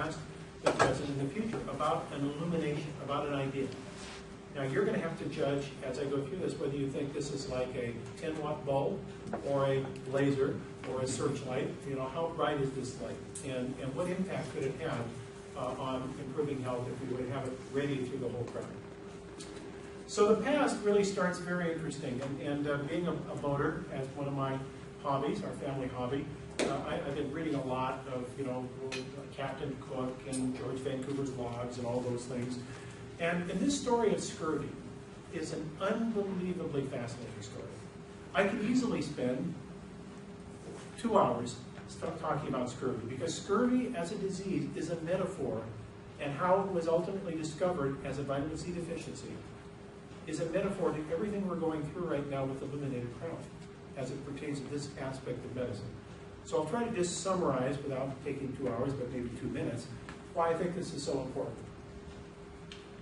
past, the present, and the future about an illumination, about an idea. Now you're going to have to judge, as I go through this, whether you think this is like a 10-watt bulb, or a laser, or a searchlight. You know, how bright is this light? And what impact could it have on improving health if we would have it radiate through the whole crowd? So the past really starts very interesting. And being a boater as one of my hobbies, our family hobby, I've been reading a lot of, you know, Captain Cook and George Vancouver's logs and all those things. And this story of scurvy is an unbelievably fascinating story. I could easily spend 2 hours talking about scurvy, because scurvy as a disease is a metaphor, and how it was ultimately discovered as a vitamin C deficiency is a metaphor to everything we're going through right now with illuminated crown, as it pertains to this aspect of medicine. So I'll try to just summarize, without taking 2 hours, but maybe 2 minutes, why I think this is so important.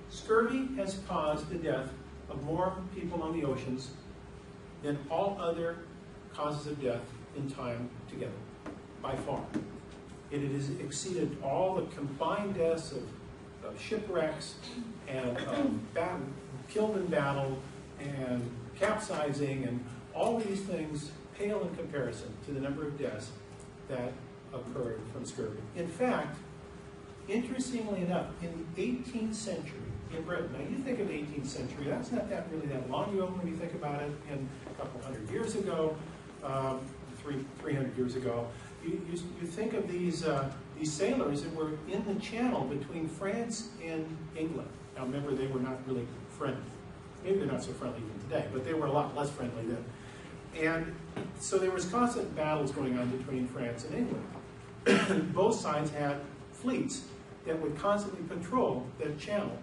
Scurvy has caused the death of more people on the oceans than all other causes of death in time together, by far. It has exceeded all the combined deaths of shipwrecks and killed in battle and capsizing, and all these things pale in comparison to the number of deaths that occurred from scurvy. In fact, interestingly enough, in the 18th century in Britain, now you think of the 18th century, that's not really that long ago when you think about it, and a couple hundred years ago, 300 years ago, you think of these sailors that were in the channel between France and England. Now remember, they were not really friendly. Maybe they're not so friendly even today, but they were a lot less friendly then. And so there was constant battles going on between France and England. Both sides had fleets that would constantly patrol that channel.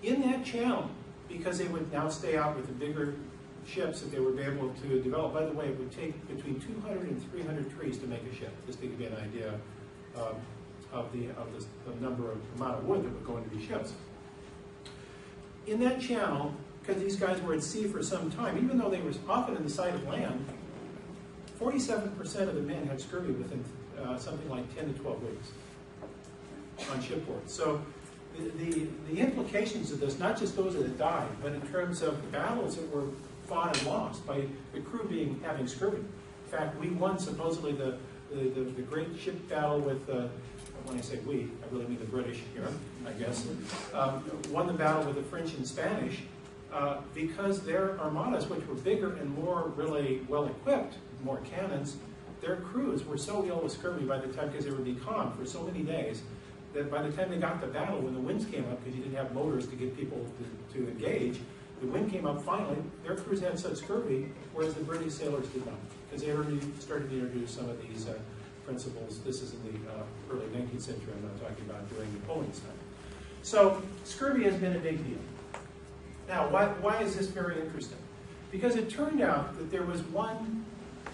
In that channel, because they would now stay out with the bigger ships that they would be able to develop. By the way, it would take between 200 and 300 trees to make a ship, just to give you an idea of the amount of wood that would go into these ships. In that channel, because these guys were at sea for some time, even though they were often in the sight of land, 47% of the men had scurvy within something like 10 to 12 weeks on shipboard. So the implications of this, not just those that died, but in terms of battles that were fought and lost by the crew having scurvy. In fact, we won supposedly the great ship battle with, when I say we, I really mean the British here, I guess, won the battle with the French and Spanish because their armadas, which were bigger and more really well-equipped, more cannons, their crews were so ill with scurvy by the time, because they were becalmed for so many days, that by the time they got to battle, when the winds came up, because you didn't have motors to get people to engage, the wind came up finally, their crews had such scurvy, whereas the British sailors did not, because they already started to introduce some of these principles. This is in the early 19th century, I'm not talking about during Napoleon's time. So scurvy has been a big deal. Now, why is this very interesting? Because it turned out that there was one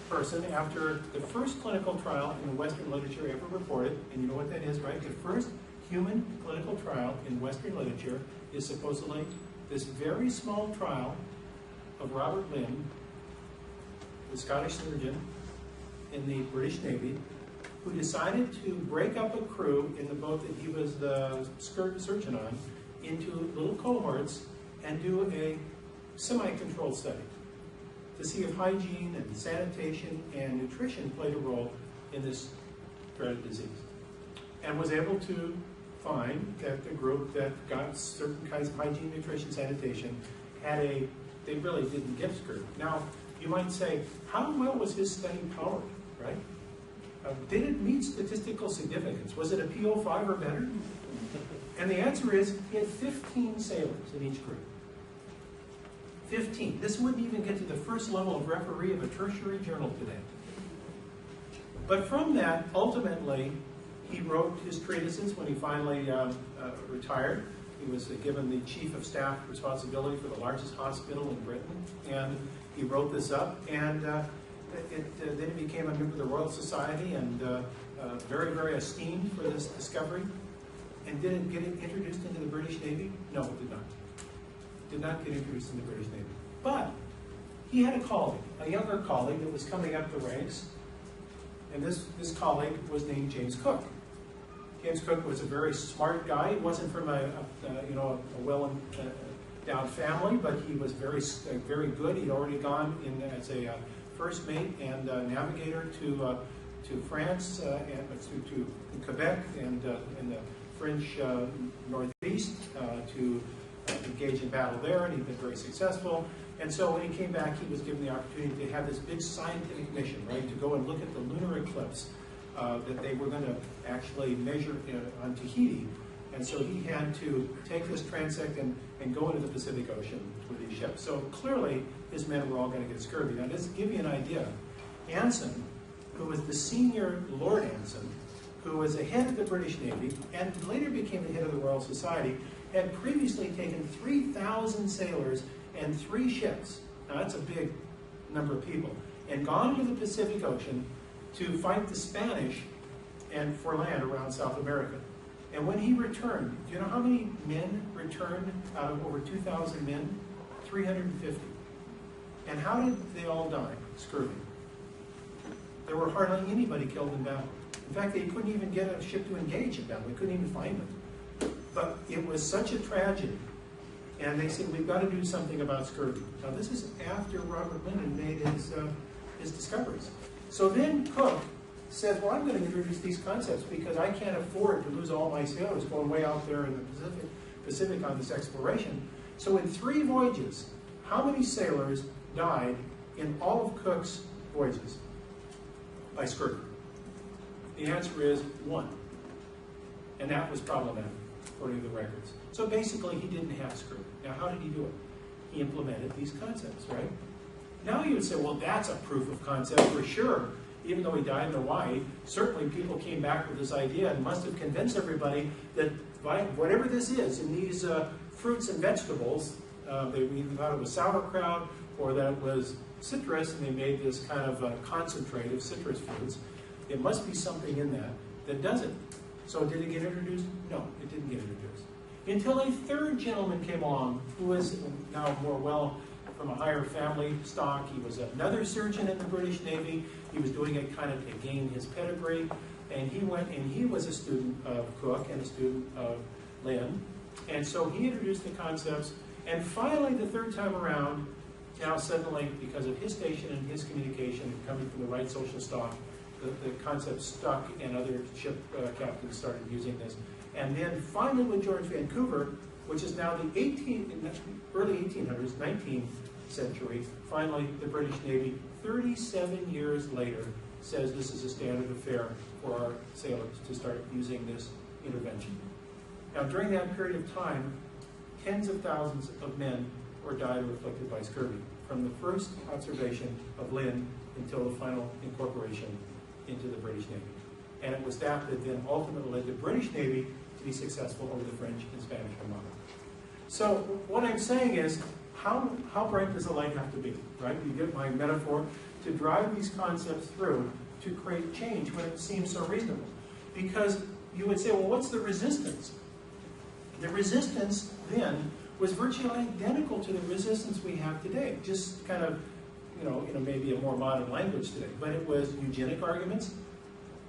person, after the first clinical trial in the Western literature ever reported, and you know what that is, right? The first human clinical trial in Western literature is supposedly this very small trial of Robert Lynn, the Scottish surgeon in the British Navy, who decided to break up a crew in the boat that he was the surgeon on into little cohorts and do a semi-controlled study to see if hygiene and sanitation and nutrition played a role in this dreaded disease. And was able to find that the group that got certain kinds of hygiene, nutrition, sanitation they really didn't get scurvy. Now, you might say, how well was his study powered, right? Did it meet statistical significance? Was it a P05 or better? And the answer is, he had 15 sailors in each group. 15. This wouldn't even get to the first level of referee of a tertiary journal today. But from that, ultimately, he wrote his treatises when he finally retired. He was given the chief of staff responsibility for the largest hospital in Britain, and he wrote this up, and then he became a member of the Royal Society, and very, very esteemed for this discovery. And did it get introduced into the British Navy? No, it did not. Did not get introduced in the British Navy. But he had a colleague, a younger colleague that was coming up the ranks, and this colleague was named James Cook. Okay, James Cook was a very smart guy. He wasn't from a well-endowed family, but he was very good. He'd already gone in as a first mate and navigator to France and to Quebec and in the French Northeast to engage in battle there, and he'd been very successful. And so when he came back, he was given the opportunity to have this big scientific mission, right, to go and look at the lunar eclipse that they were going to actually measure on Tahiti. And so he had to take this transect and go into the Pacific Ocean with these ships. So clearly, his men were all going to get scurvy. Now, just to give you an idea, Anson, who was the senior Lord Anson, who was the head of the British Navy and later became the head of the Royal Society, had previously taken 3,000 sailors and 3 ships, now that's a big number of people, and gone to the Pacific Ocean to fight the Spanish and for land around South America. And when he returned, do you know how many men returned out of over 2,000 men? 350. And how did they all die? Scurvy. There were hardly anybody killed in battle. In fact, they couldn't even get a ship to engage in battle. They couldn't even find them. But it was such a tragedy. And they said, we've got to do something about scurvy. Now, this is after Robert Linden made his discoveries. So then Cook says, well, I'm going to introduce these concepts because I can't afford to lose all my sailors going way out there in the Pacific on this exploration. So in 3 voyages, how many sailors died in all of Cook's voyages by scurvy? The answer is 1. And that was problematic, according to the records. So basically, he didn't have scurvy. Now, how did he do it? He implemented these concepts, right? Now you would say, well, that's a proof of concept for sure. Even though he died in Hawaii, certainly people came back with this idea and must have convinced everybody that whatever this is, in these fruits and vegetables, they either thought it was sauerkraut or that it was citrus, and they made this kind of concentrate of citrus fruits. It must be something in that does it. So did it get introduced? No, it didn't get introduced. Until a 3rd gentleman came along, who was now more well from a higher family stock. He was another surgeon in the British Navy. He was doing it kind of to gain his pedigree. And he went and he was a student of Cook and a student of Lind. And so he introduced the concepts. And finally, the 3rd time around, now suddenly, because of his station and his communication coming from the right social stock, the concept stuck, and other ship captains started using this. And then finally with George Vancouver, which is now the early 1800s, 19th century, finally the British Navy, 37 years later, says this is a standard affair for our sailors to start using this intervention. Now during that period of time, tens of thousands of men were died or afflicted by scurvy, from the first observation of Lind until the final incorporation into the British Navy. And it was that then ultimately led the British Navy to be successful over the French and Spanish Armada. So what I'm saying is, how bright does the light have to be, right? You get my metaphor, to drive these concepts through to create change when it seems so reasonable. Because you would say, well, what's the resistance? The resistance then was virtually identical to the resistance we have today, just kind of, maybe a more modern language today. But it was eugenic arguments.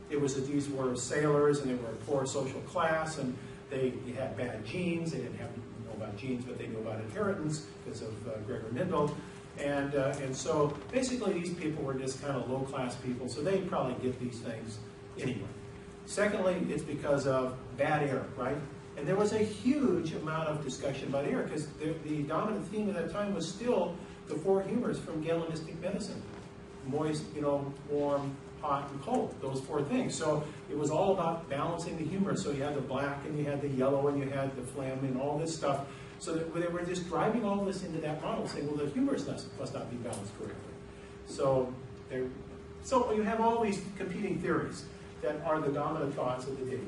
It was that these were sailors and they were a poor social class and they had bad genes. They didn't know about genes, but they knew about inheritance because of Gregor Mendel. And so basically these people were just kind of low-class people, so they'd probably get these things anyway. Secondly, it's because of bad air, right? And there was a huge amount of discussion about air because the dominant theme at that time was still the 4 humors from Galenistic medicine. Moist, warm, hot, and cold, those 4 things. So it was all about balancing the humors. So you had the black and you had the yellow and you had the phlegm and all this stuff. So that they were just driving all this into that model, saying, well, the humors must not be balanced correctly. So you have all these competing theories that are the dominant thoughts of the day.